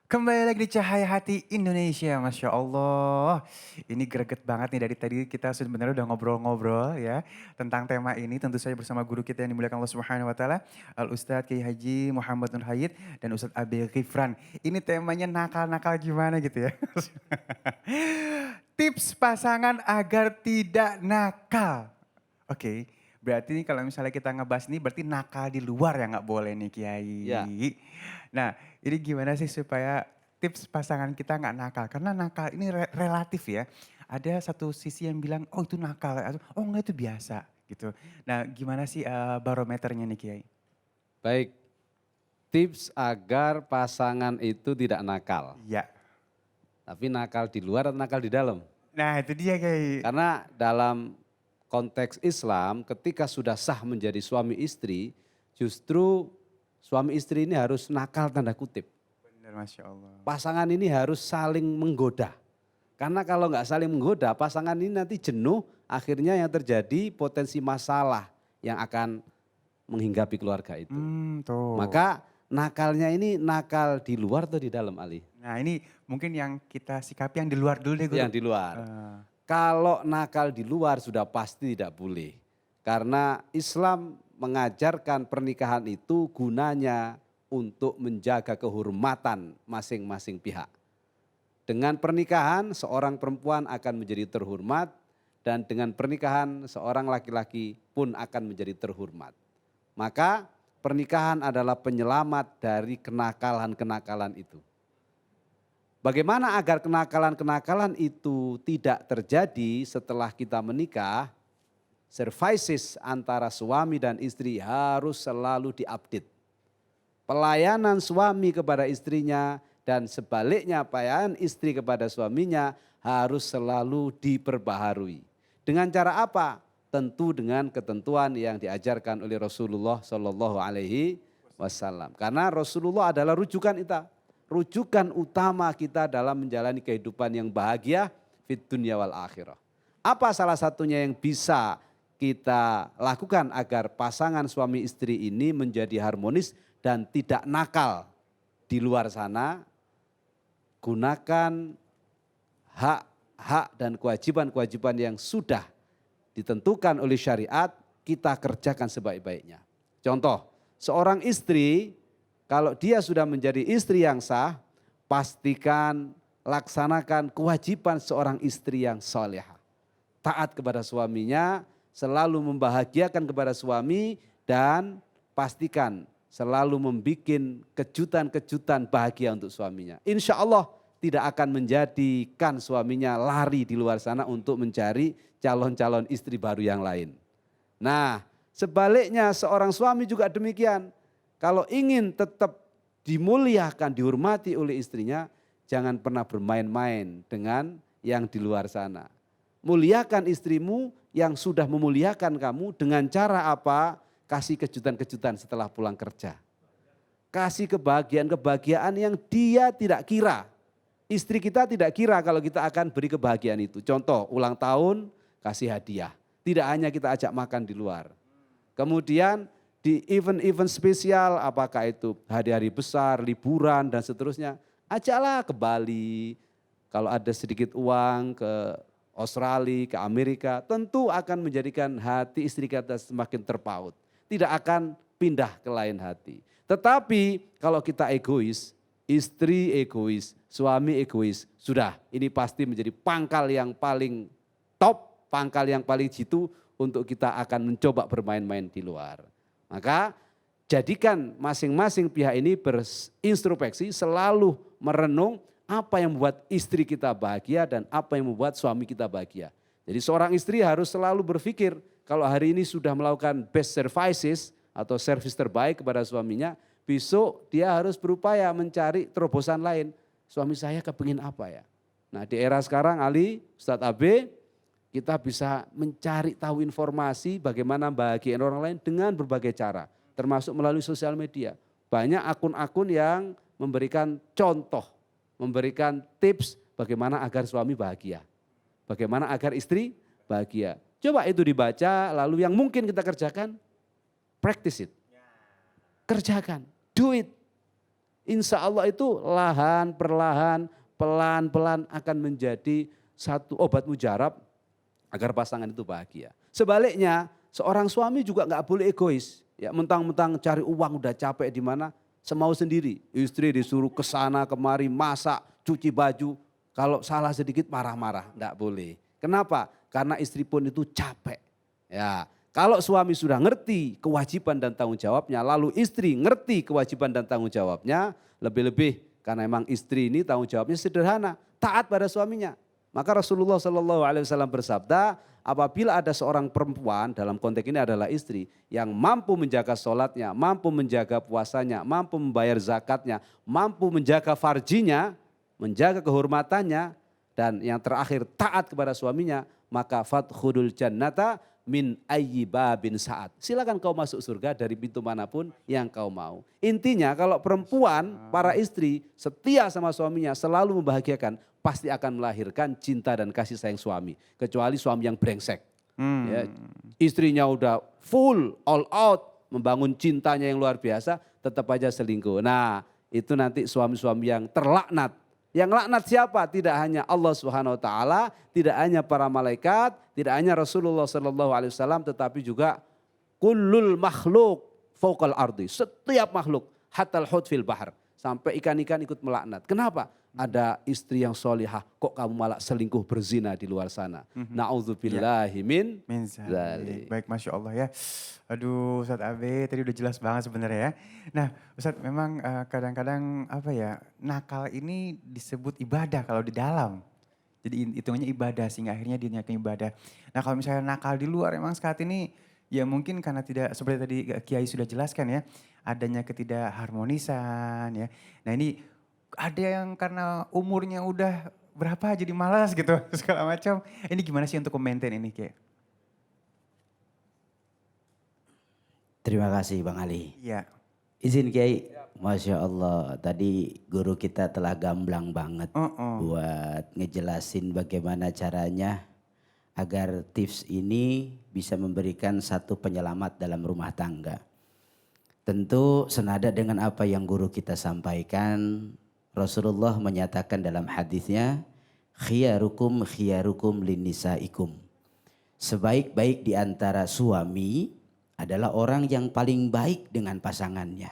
Kembali lagi di Cahaya Hati Indonesia, Masya Allah. Ini greget banget nih dari tadi kita sebenarnya udah ngobrol-ngobrol ya tentang tema ini tentu saja bersama guru kita yang dimuliakan Allah Subhanahu wa taala, Al Ustadz Kiai Haji Muhammad Nur Hayit dan Ustadz Abil Kifran. Ini temanya nakal-nakal gimana gitu ya. Tips pasangan agar tidak nakal. Oke, berarti nih kalau misalnya kita ngebahas ini berarti nakal di luar ya nggak boleh nih Ya, Kiai. Nah, ini gimana sih supaya tips pasangan kita nggak nakal? Karena nakal ini relatif ya. Ada satu sisi yang bilang, oh itu nakal, atau oh enggak itu biasa gitu. Nah gimana sih barometernya nih Kiai? baik. Tips agar pasangan itu tidak nakal. Iya. Tapi nakal di luar atau nakal di dalam? Nah itu dia Kiai. Karena dalam konteks Islam ketika sudah sah menjadi suami istri, justru suami istri ini harus nakal tanda kutip. Bener Masya Allah. Pasangan ini harus saling menggoda. Karena kalau nggak saling menggoda, pasangan ini nanti jenuh, akhirnya yang terjadi potensi masalah yang akan menghinggapi keluarga itu. Tuh. Maka nakalnya ini nakal di luar atau di dalam Ali? Nah ini mungkin yang kita sikapi yang di luar dulu deh guru. Yang di luar. Eh, Kalau nakal di luar sudah pasti tidak boleh. Karena Islam mengajarkan pernikahan itu gunanya untuk menjaga kehormatan masing-masing pihak. Dengan pernikahan seorang perempuan akan menjadi terhormat dan dengan pernikahan seorang laki-laki pun akan menjadi terhormat. Maka pernikahan adalah penyelamat dari kenakalan-kenakalan itu. Bagaimana agar kenakalan-kenakalan itu tidak terjadi setelah kita menikah? Services antara suami dan istri harus selalu diupdate. Pelayanan suami kepada istrinya dan sebaliknya pelayanan istri kepada suaminya harus selalu diperbaharui. Dengan cara apa? Tentu dengan ketentuan yang diajarkan oleh Rasulullah Shallallahu Alaihi Wasallam. Karena Rasulullah adalah rujukan kita, rujukan utama kita dalam menjalani kehidupan yang bahagia fit dunya wal akhirah. Apa salah satunya yang bisa kita lakukan agar pasangan suami istri ini menjadi harmonis dan tidak nakal di luar sana? Gunakan hak-hak dan kewajiban-kewajiban yang sudah ditentukan oleh syariat, kita kerjakan sebaik-baiknya. Contoh, seorang istri kalau dia sudah menjadi istri yang sah, pastikan laksanakan kewajiban seorang istri yang solehah. Taat kepada suaminya, selalu membahagiakan kepada suami dan pastikan selalu membuat kejutan-kejutan bahagia untuk suaminya. Insya Allah tidak akan menjadikan suaminya lari di luar sana untuk mencari calon-calon istri baru yang lain. Nah, sebaliknya seorang suami juga demikian. Kalau ingin tetap dimuliakan, dihormati oleh istrinya, jangan pernah bermain-main dengan yang di luar sana. Muliakan istrimu yang sudah memuliakan kamu dengan cara apa? Kasih kejutan-kejutan setelah pulang kerja. Kasih kebahagiaan-kebahagiaan yang dia tidak kira. Istri kita tidak kira kalau kita akan beri kebahagiaan itu. Contoh, ulang tahun kasih hadiah. Tidak hanya kita ajak makan di luar. Kemudian di event-event spesial, apakah itu hari-hari besar, liburan dan seterusnya, ajaklah ke Bali. Kalau ada sedikit uang ke Australia, ke Amerika, tentu akan menjadikan hati istri kita semakin terpaut. Tidak akan pindah ke lain hati. Tetapi kalau kita egois, istri egois, suami egois, sudah ini pasti menjadi pangkal yang paling top, pangkal yang paling jitu untuk kita akan mencoba bermain-main di luar. Maka jadikan masing-masing pihak ini berintrospeksi, selalu merenung apa yang membuat istri kita bahagia dan apa yang membuat suami kita bahagia. Jadi seorang istri harus selalu berpikir kalau hari ini sudah melakukan best services atau servis terbaik kepada suaminya, besok dia harus berupaya mencari terobosan lain. Suami saya kepingin apa ya? Nah di era sekarang Ali, Ustadz AB, kita bisa mencari tahu informasi bagaimana bahagiain orang lain dengan berbagai cara. Termasuk melalui sosial media. Banyak akun-akun yang memberikan contoh, memberikan tips bagaimana agar suami bahagia. Bagaimana agar istri bahagia. Coba itu dibaca, lalu yang mungkin kita kerjakan, practice it. Kerjakan, do it. Insya Allah itu lahan, perlahan, pelan-pelan akan menjadi satu obat mujarab agar pasangan itu bahagia. Sebaliknya, seorang suami juga nggak boleh egois. Ya, mentang-mentang cari uang udah capek di mana, semau sendiri. Istri disuruh ke sana kemari, masak, cuci baju. Kalau salah sedikit marah-marah, nggak boleh. Kenapa? Karena istri pun itu capek. Ya, kalau suami sudah ngerti kewajiban dan tanggung jawabnya, lalu istri ngerti kewajiban dan tanggung jawabnya, lebih-lebih karena memang istri ini tanggung jawabnya sederhana, taat pada suaminya. Maka Rasulullah SAW bersabda, apabila ada seorang perempuan, dalam konteks ini adalah istri, yang mampu menjaga sholatnya, mampu menjaga puasanya, mampu membayar zakatnya, mampu menjaga farjinya, menjaga kehormatannya, dan yang terakhir taat kepada suaminya, maka fadkhulul jannata min ayyi babin sa'at. Silakan kau masuk surga dari pintu manapun yang kau mau. Intinya kalau perempuan, para istri setia sama suaminya, selalu membahagiakan, pasti akan melahirkan cinta dan kasih sayang suami. Kecuali suami yang brengsek. Ya, istrinya udah full, all out, membangun cintanya yang luar biasa, tetap aja selingkuh. Nah, itu nanti suami-suami yang terlaknat. Yang laknat siapa? Tidak hanya Allah Subhanahu wa taala, tidak hanya para malaikat, tidak hanya Rasulullah sallallahu alaihi wasallam, tetapi juga kullul makhluk fauqal ardi. Setiap makhluk, hatal hut fil bahar. Sampai ikan-ikan ikut melaknat. Kenapa? Ada istri yang solihah, kok kamu malah selingkuh berzina di luar sana. Na'udzubillahi min zalik. Baik, Masya Allah ya. Aduh Ustadz Abe tadi udah jelas banget sebenarnya ya. Nah Ustadz memang kadang-kadang apa ya, nakal ini disebut ibadah kalau di dalam. Jadi hitungannya ibadah sehingga akhirnya dinyakin ibadah. Nah kalau misalnya nakal di luar memang saat ini ya mungkin karena tidak seperti tadi Kiai sudah jelaskan ya. Adanya ketidakharmonisan ya. Nah ini ada yang karena umurnya udah berapa jadi malas gitu segala macam. Ini gimana sih untuk memaintain ini Kiai? Terima kasih Bang Ali. Iya. Izin Kiai, Masya Allah tadi guru kita telah gamblang banget buat ngejelasin bagaimana caranya agar tips ini bisa memberikan satu penyelamat dalam rumah tangga. Tentu senada dengan apa yang guru kita sampaikan, Rasulullah menyatakan dalam hadisnya, khiyarukum linisaikum. Sebaik-baik di antara suami adalah orang yang paling baik dengan pasangannya.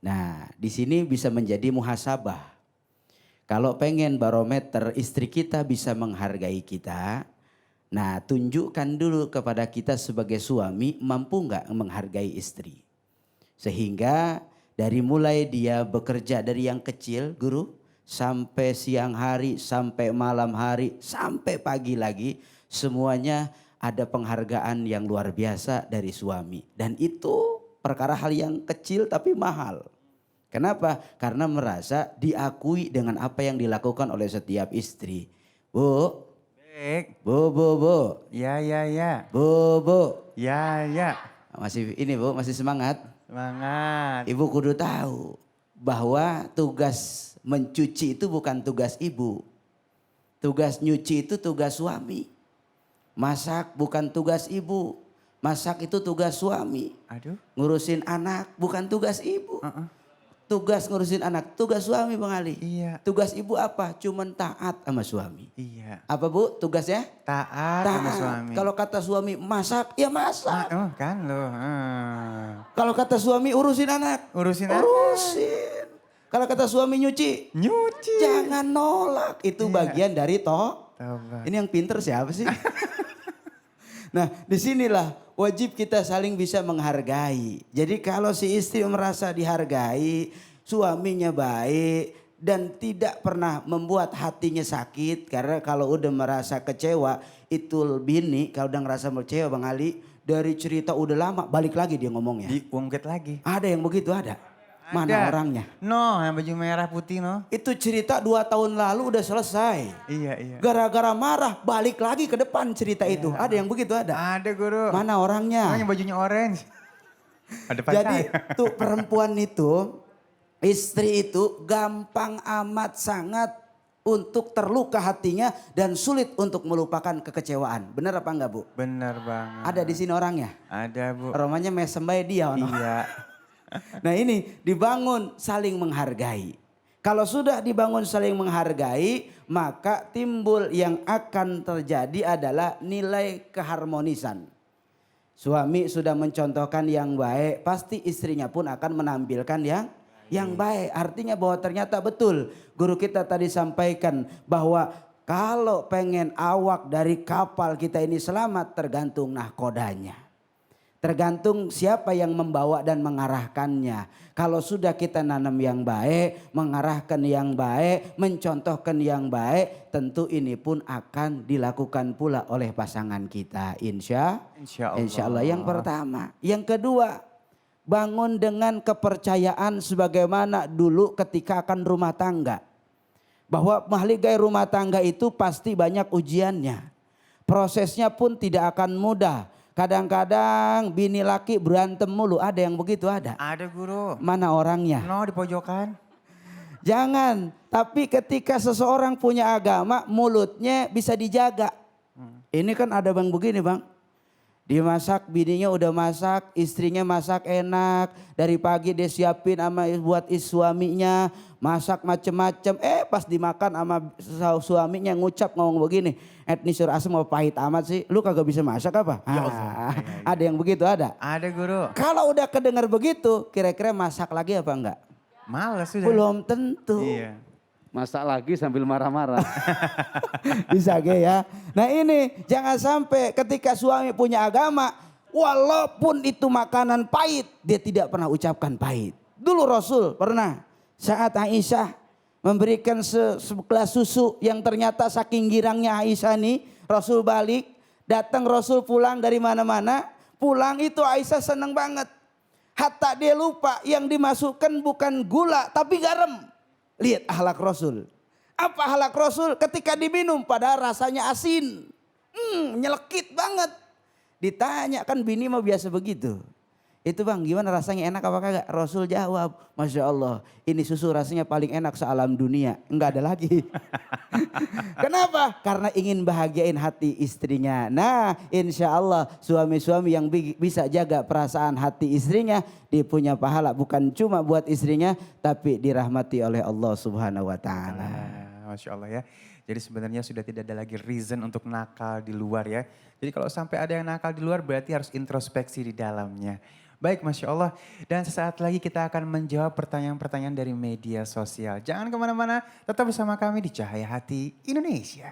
Nah, di sini bisa menjadi muhasabah. Kalau pengen barometer istri kita bisa menghargai kita, nah tunjukkan dulu kepada kita sebagai suami mampu nggak menghargai istri. Sehingga dari mulai dia bekerja dari yang kecil, guru, sampai siang hari, sampai malam hari, sampai pagi lagi, semuanya ada penghargaan yang luar biasa dari suami. Dan itu perkara hal yang kecil tapi mahal. Kenapa? Karena merasa diakui dengan apa yang dilakukan oleh setiap istri. Bu, Baik. bu. Ya. Bu. Ya. Masih ini Bu, masih semangat. Semangat. Ibu kudu tahu bahwa tugas mencuci itu bukan tugas ibu. Tugas nyuci itu tugas suami. Masak bukan tugas ibu. Masak itu tugas suami. Aduh. Ngurusin anak bukan tugas ibu. Tugas ngurusin anak, tugas suami Bang Ali. Iya. Tugas ibu apa? Cuman taat sama suami. Iya. Apa Bu tugasnya? Taat sama suami. Kalau kata suami masak, ya masak. Oh kan loh. Kalau kata suami urusin anak. Urusin anak. Urusin. Kalau kata suami nyuci. Nyuci. Jangan nolak. Itu bagian dari Tobat. Ini yang pinter siapa sih? Nah disinilah wajib kita saling bisa menghargai. Jadi kalau si istri merasa dihargai, suaminya baik dan tidak pernah membuat hatinya sakit. Karena kalau udah merasa kecewa, itu bini kalau udah ngerasa kecewa Bang Ali, dari cerita udah lama balik lagi dia ngomongnya. Diungkit lagi. Ada yang begitu ada? Mana orangnya? No, yang baju merah putih no. Itu cerita 2 tahun lalu udah selesai. Iya. Gara-gara marah balik lagi ke depan cerita itu. Ada yang begitu ada? Ada guru. Mana orangnya? Yang bajunya orange. Ada Jadi tuh perempuan itu, istri itu gampang amat sangat untuk terluka hatinya dan sulit untuk melupakan kekecewaan. Benar apa enggak Bu? Benar banget. Ada di sini orangnya? Ada Bu. Romanya mesem bae dia. Iya. Nah ini dibangun saling menghargai. Kalau sudah dibangun saling menghargai, maka timbul yang akan terjadi adalah nilai keharmonisan. Suami sudah mencontohkan yang baik, pasti istrinya pun akan menampilkan yang baik. Artinya bahwa ternyata betul guru kita tadi sampaikan bahwa kalau pengen awak dari kapal kita ini selamat tergantung nahkodanya. Tergantung siapa yang membawa dan mengarahkannya. Kalau sudah kita nanam yang baik, mengarahkan yang baik, mencontohkan yang baik, tentu ini pun akan dilakukan pula oleh pasangan kita. Insya Allah. Yang pertama. Yang kedua, bangun dengan kepercayaan sebagaimana dulu ketika akan rumah tangga. Bahwa mahligai rumah tangga itu pasti banyak ujiannya. Prosesnya pun tidak akan mudah. Kadang-kadang bini laki berantem mulu, ada yang begitu ada. Ada guru. Mana orangnya? No, di pojokan. Jangan, tapi ketika seseorang punya agama mulutnya bisa dijaga. Ini kan ada bang begini bang. Dimasak bininya udah masak, istrinya masak enak. Dari pagi dia siapin sama buat suaminya, masak macem-macem. Pas dimakan sama suaminya ngucap ngomong begini. Etnis sur asem mau pahit amat sih, lu kagak bisa masak apa? Ada yang begitu ada? Ada guru. Kalau udah kedengar begitu, kira-kira masak lagi apa enggak? Males sudah. Belum tentu. Iya. Masak lagi sambil marah-marah. Bisa ge ya. Nah ini jangan sampai ketika suami punya agama, walaupun itu makanan pahit, dia tidak pernah ucapkan pahit. Dulu Rasul pernah saat Aisyah memberikan segelas susu yang ternyata saking girangnya Aisyah nih, Rasul balik, datang Rasul pulang dari mana-mana, pulang itu Aisyah senang banget. Hatta dia lupa yang dimasukkan bukan gula tapi garam. Lihat akhlak Rasul. Apa akhlak Rasul ketika diminum padahal rasanya asin. Nyelekit banget. Ditanya kan bini mah biasa begitu. Itu bang gimana rasanya enak apa kagak? Rasul jawab, Masya Allah ini susu rasanya paling enak sealam dunia. Enggak ada lagi. Kenapa? Karena ingin bahagiain hati istrinya. Nah insya Allah suami-suami yang bisa jaga perasaan hati istrinya, dia punya pahala bukan cuma buat istrinya, tapi dirahmati oleh Allah Subhanahu Wa Taala. Masya Allah ya. Jadi sebenarnya sudah tidak ada lagi reason untuk nakal di luar ya. Jadi kalau sampai ada yang nakal di luar berarti harus introspeksi di dalamnya. Baik, Masya Allah. Dan sesaat lagi kita akan menjawab pertanyaan-pertanyaan dari media sosial. Jangan kemana-mana, tetap bersama kami di Cahaya Hati Indonesia.